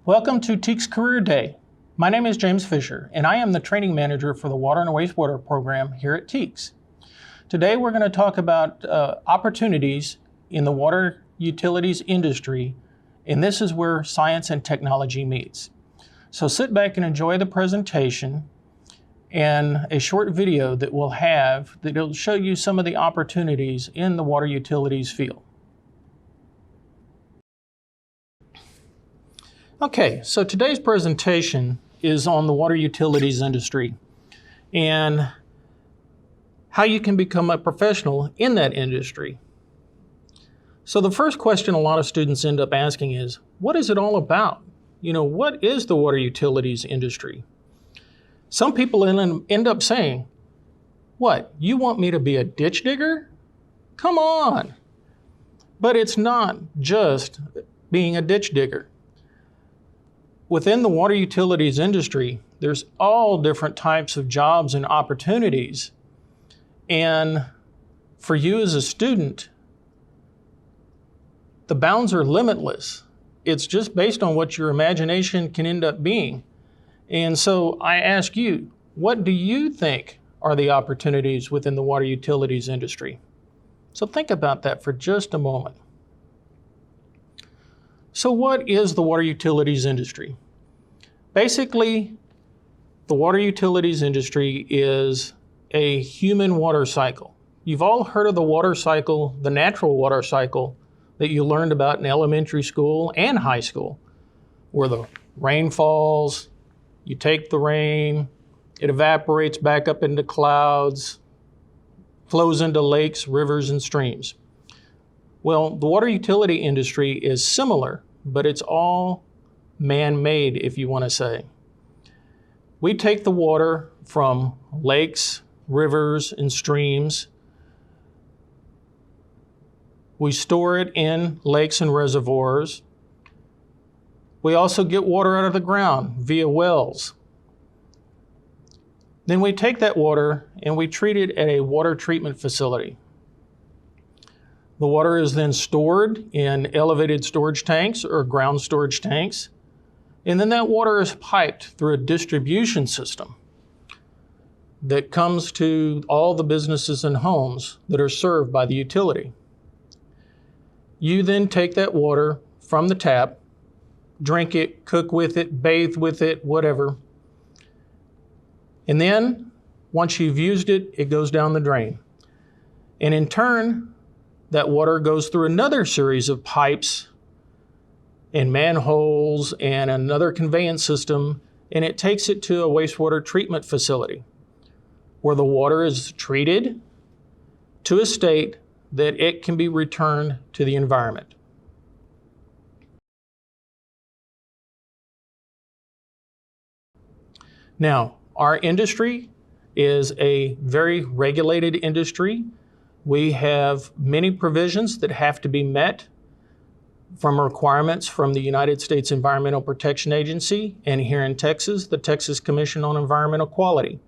Welcome to TEACS Career Day. My name is James Fisher, and I am the training manager for the Water and Wastewater program here at TEACS. Today we're going to talk about opportunities in the water utilities industry, and this is where science and technology meets. So sit back and enjoy the presentation and a short video that we'll have that will show you some of the opportunities in the water utilities field. Okay, so today's presentation is on the water utilities industry and how you can become a professional in that industry. So the first question a lot of students end up asking is, what is it all about? What is the water utilities industry? Some people end up saying, what, you want me to be a ditch digger? Come on. But it's not just being a ditch digger. Within the water utilities industry, there's all different types of jobs and opportunities. And for you as a student, the bounds are limitless. It's just based on what your imagination can end up being. And so I ask you, what do you think are the opportunities within the water utilities industry? So think about that for just a moment. So what is the water utilities industry? Basically, the water utilities industry is a human water cycle. You've all heard of the water cycle, the natural water cycle that you learned about in elementary school and high school, where the rain falls, you take the rain, it evaporates back up into clouds, flows into lakes, rivers, and streams. Well, the water utility industry is similar, but it's all man-made, if you want to say. We take the water from lakes, rivers, and streams. We store it in lakes and reservoirs. We also get water out of the ground via wells. Then we take that water and we treat it at a water treatment facility. The water is then stored in elevated storage tanks or ground storage tanks. And then that water is piped through a distribution system that comes to all the businesses and homes that are served by the utility. You then take that water from the tap, drink it, cook with it, bathe with it, whatever. And then, once you've used it, it goes down the drain. And in turn, that water goes through another series of pipes and manholes and another conveyance system, and it takes it to a wastewater treatment facility where the water is treated to a state that it can be returned to the environment. Now, our industry is a very regulated industry. We have many provisions that have to be met from requirements from the United States Environmental Protection Agency, and here in Texas, the Texas Commission on Environmental Quality.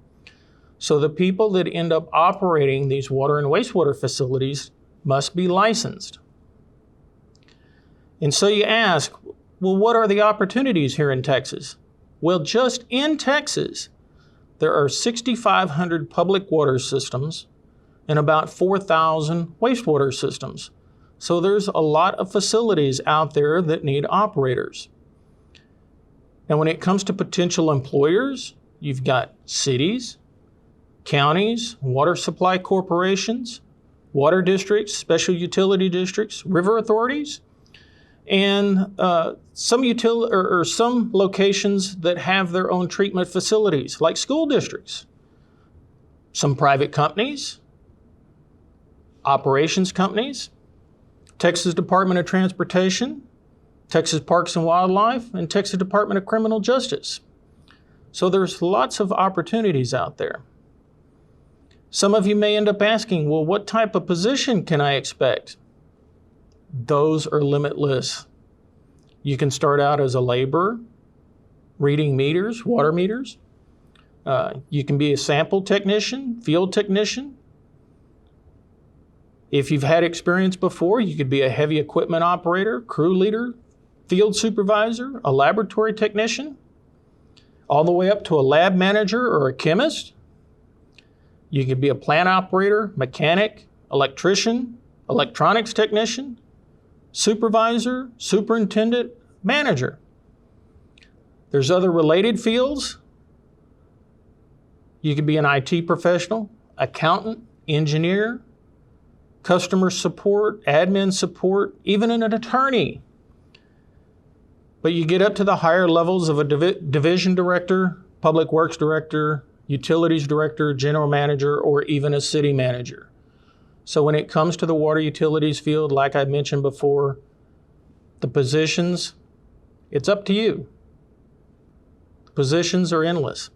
So the people that end up operating these water and wastewater facilities must be licensed. And so you ask, well, what are the opportunities here in Texas? Well, just in Texas, there are 6,500 public water systems and about 4,000 wastewater systems. So there's a lot of facilities out there that need operators. And when it comes to potential employers, you've got cities, counties, water supply corporations, water districts, special utility districts, river authorities, and some locations that have their own treatment facilities, like school districts, some private companies, operations companies, Texas Department of Transportation, Texas Parks and Wildlife, and Texas Department of Criminal Justice. So there's lots of opportunities out there. Some of you may end up asking, well, what type of position can I expect? Those are limitless. You can start out as a laborer, reading meters, water meters. You can be a sample technician, field technician. If you've had experience before, you could be a heavy equipment operator, crew leader, field supervisor, a laboratory technician, all the way up to a lab manager or a chemist. You could be a plant operator, mechanic, electrician, electronics technician, supervisor, superintendent, manager. There's other related fields. You could be an IT professional, accountant, engineer, customer support, admin support, even an attorney. But you get up to the higher levels of a division director, public works director, utilities director, general manager, or even a city manager. So when it comes to the water utilities field, like I mentioned before, the positions, it's up to you. The positions are endless.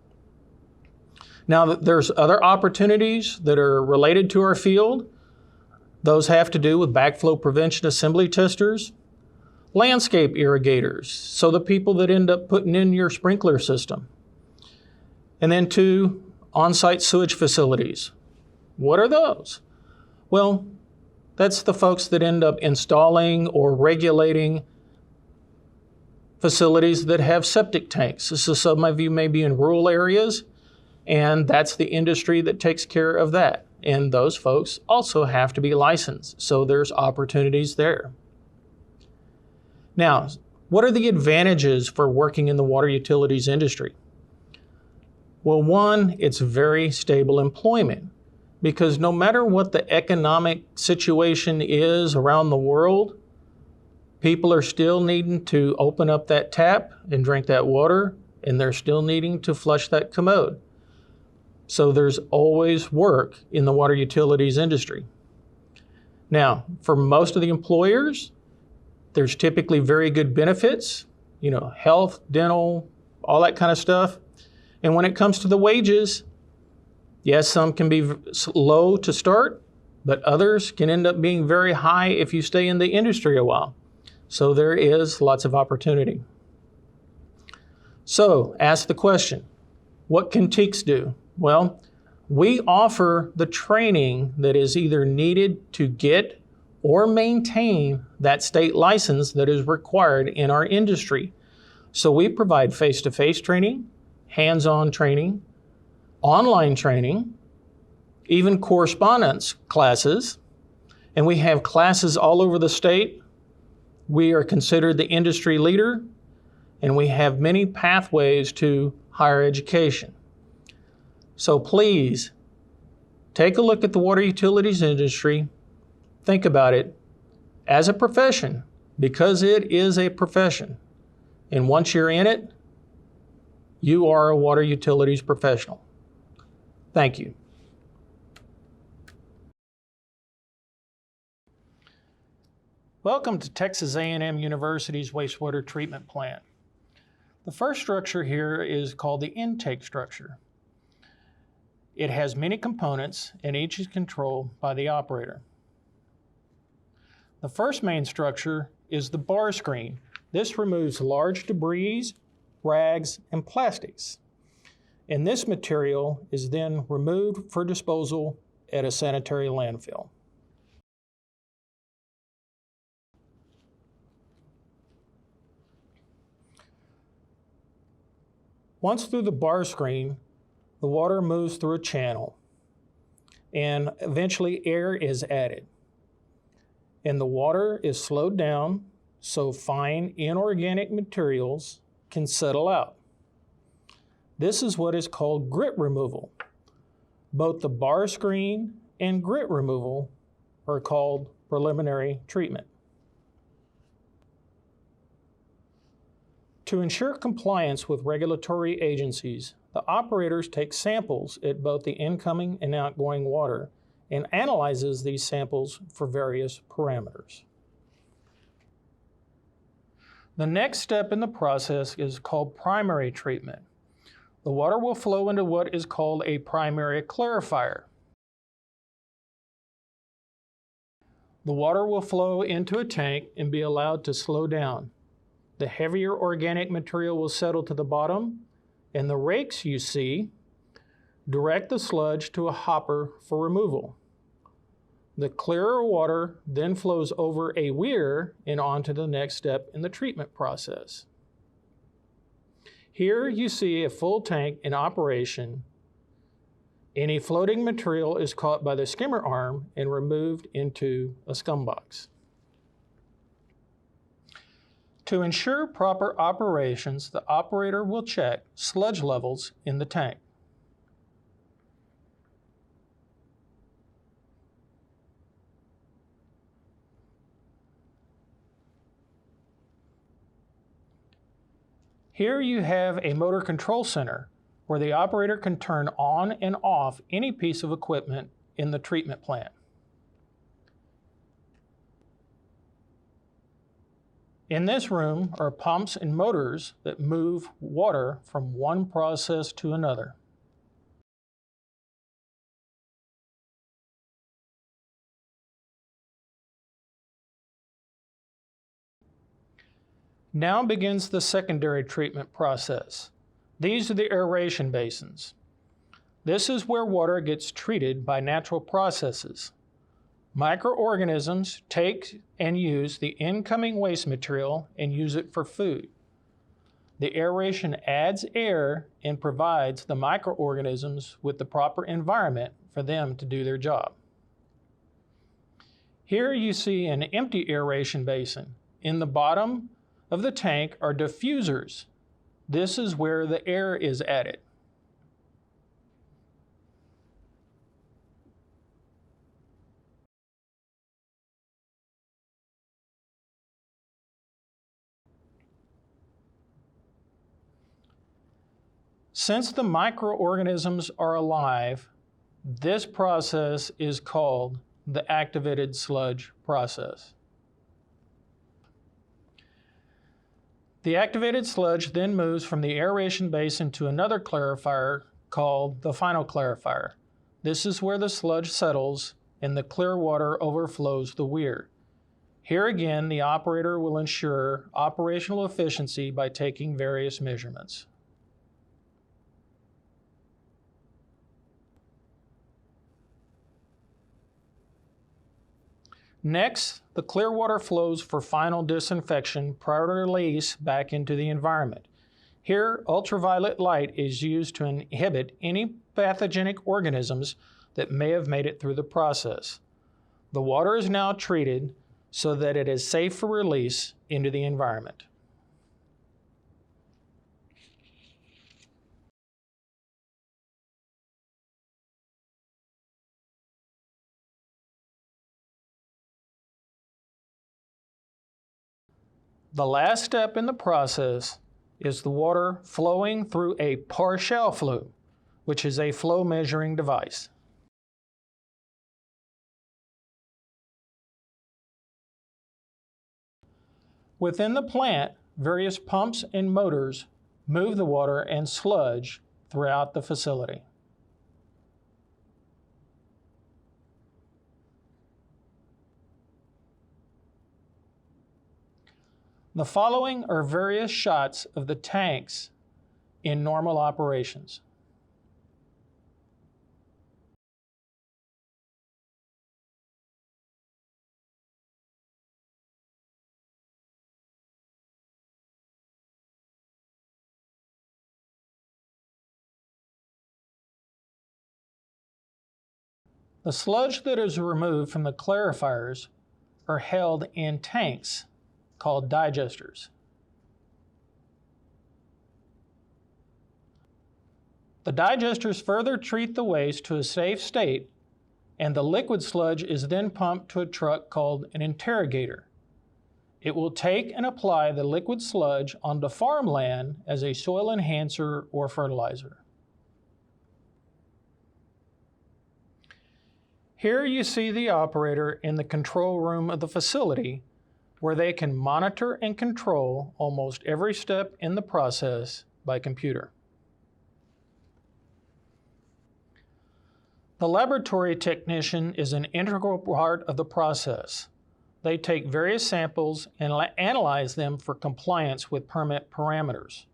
Now, there's other opportunities that are related to our field. Those have to do with backflow prevention assembly testers, landscape irrigators, so the people that end up putting in your sprinkler system. And then 2, on-site sewage facilities. What are those? Well, that's the folks that end up installing or regulating facilities that have septic tanks. So some of you may be in rural areas, and that's the industry that takes care of that. And those folks also have to be licensed, so there's opportunities there. Now, what are the advantages for working in the water utilities industry? Well, one, it's very stable employment, because no matter what the economic situation is around the world, people are still needing to open up that tap and drink that water, and they're still needing to flush that commode. So there's always work in the water utilities industry. Now, for most of the employers, there's typically very good benefits, health, dental, all that kind of stuff. And when it comes to the wages, yes, some can be low to start, but others can end up being very high if you stay in the industry a while. So there is lots of opportunity. So ask the question, what can TEKS do? Well, we offer the training that is either needed to get or maintain that state license that is required in our industry. So we provide face-to-face training, hands-on training, online training, even correspondence classes, and we have classes all over the state. We are considered the industry leader, and we have many pathways to higher education. So please, take a look at the water utilities industry. Think about it as a profession, because it is a profession. And once you're in it, you are a water utilities professional. Thank you. Welcome to Texas A&M University's wastewater treatment plant. The first structure here is called the intake structure. It has many components, and each is controlled by the operator. The first main structure is the bar screen. This removes large debris, rags, and plastics. And this material is then removed for disposal at a sanitary landfill. Once through the bar screen, the water moves through a channel, and eventually air is added. And the water is slowed down so fine inorganic materials can settle out. This is what is called grit removal. Both the bar screen and grit removal are called preliminary treatment. To ensure compliance with regulatory agencies, the operators take samples at both the incoming and outgoing water and analyzes these samples for various parameters. The next step in the process is called primary treatment. The water will flow into what is called a primary clarifier. The water will flow into a tank and be allowed to slow down. The heavier organic material will settle to the bottom, and the rakes you see direct the sludge to a hopper for removal. The clearer water then flows over a weir and on to the next step in the treatment process. Here you see a full tank in operation. Any floating material is caught by the skimmer arm and removed into a scum box. To ensure proper operations, the operator will check sludge levels in the tank. Here you have a motor control center where the operator can turn on and off any piece of equipment in the treatment plant. In this room are pumps and motors that move water from one process to another. Now begins the secondary treatment process. These are the aeration basins. This is where water gets treated by natural processes. Microorganisms take and use the incoming waste material and use it for food. The aeration adds air and provides the microorganisms with the proper environment for them to do their job. Here you see an empty aeration basin. In the bottom of the tank are diffusers. This is where the air is added. Since the microorganisms are alive, this process is called the activated sludge process. The activated sludge then moves from the aeration basin to another clarifier called the final clarifier. This is where the sludge settles and the clear water overflows the weir. Here again, the operator will ensure operational efficiency by taking various measurements. Next, the clear water flows for final disinfection prior to release back into the environment. Here, ultraviolet light is used to inhibit any pathogenic organisms that may have made it through the process. The water is now treated so that it is safe for release into the environment. The last step in the process is the water flowing through a Parshall flue, which is a flow measuring device. Within the plant, various pumps and motors move the water and sludge throughout the facility. The following are various shots of the tanks in normal operations. The sludge that is removed from the clarifiers are held in tanks called digesters. The digesters further treat the waste to a safe state, and the liquid sludge is then pumped to a truck called an interrogator. It will take and apply the liquid sludge onto farmland as a soil enhancer or fertilizer. Here you see the operator in the control room of the facility, where they can monitor and control almost every step in the process by computer. The laboratory technician is an integral part of the process. They take various samples and analyze them for compliance with permit parameters.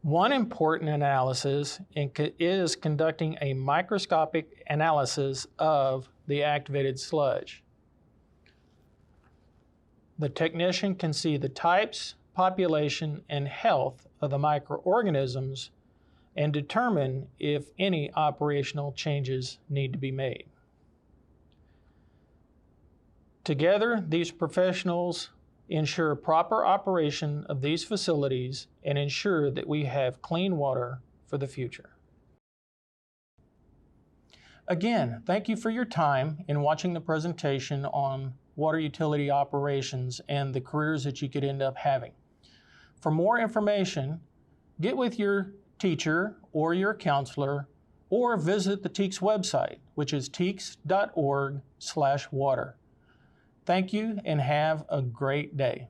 One important analysis is conducting a microscopic analysis of the activated sludge. The technician can see the types, population, and health of the microorganisms and determine if any operational changes need to be made. Together, these professionals ensure proper operation of these facilities and ensure that we have clean water for the future. Again, thank you for your time in watching the presentation on water utility operations and the careers that you could end up having. For more information, get with your teacher or your counselor or visit the TEKS website, which is teks.org/water. Thank you and have a great day.